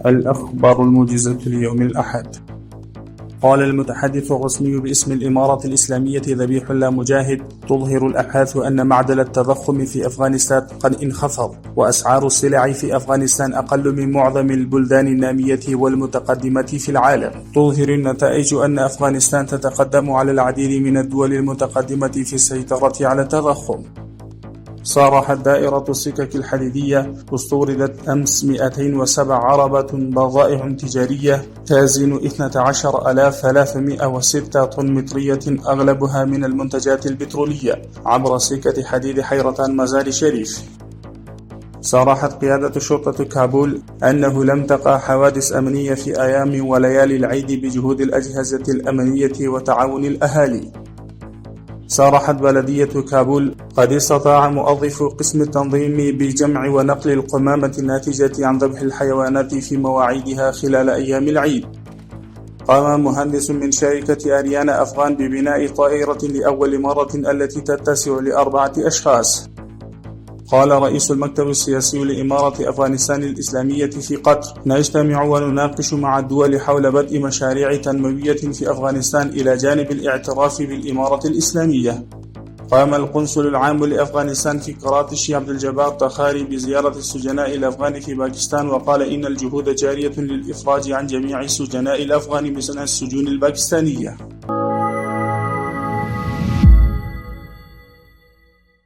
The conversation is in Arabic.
الأخبار الموجزة ليوم الأحد. قال المتحدث الرسمي باسم الإمارة الإسلامية ذبيح الله مجاهد: تظهر الأبحاث أن معدل التضخم في أفغانستان قد انخفض، وأسعار السلع في أفغانستان أقل من معظم البلدان النامية والمتقدمة في العالم. تظهر النتائج أن أفغانستان تتقدم على العديد من الدول المتقدمة في السيطرة على التضخم. صرحت دائرة السكك الحديدية: استوردت أمس 207 عربة بضائع تجارية تزن 12,306 طن مترية، أغلبها من المنتجات البترولية، عبر سكة حديد حيرتان مزار شريف. صرحت قيادة شرطة كابول أنه لم تقع حوادث أمنية في أيام وليالي العيد بجهود الأجهزة الأمنية وتعاون الأهالي. صرحت بلدية كابول: قد استطاع موظف قسم التنظيم بجمع ونقل القمامة الناتجة عن ذبح الحيوانات في مواعيدها خلال أيام العيد. قام مهندس من شركة أريانا أفغان ببناء طائرة لأول مرة التي تتسع ل4 أشخاص. قال رئيس المكتب السياسي لإمارة أفغانستان الإسلامية في قطر: نجتمع ونناقش مع الدول حول بدء مشاريع تنموية في أفغانستان إلى جانب الاعتراف بالإمارة الإسلامية. قام القنصل العام لأفغانستان في كراتشي عبد الجبار طخاري بزيارة السجناء الأفغان في باكستان، وقال إن الجهود جارية للإفراج عن جميع السجناء الأفغان من السجون الباكستانية.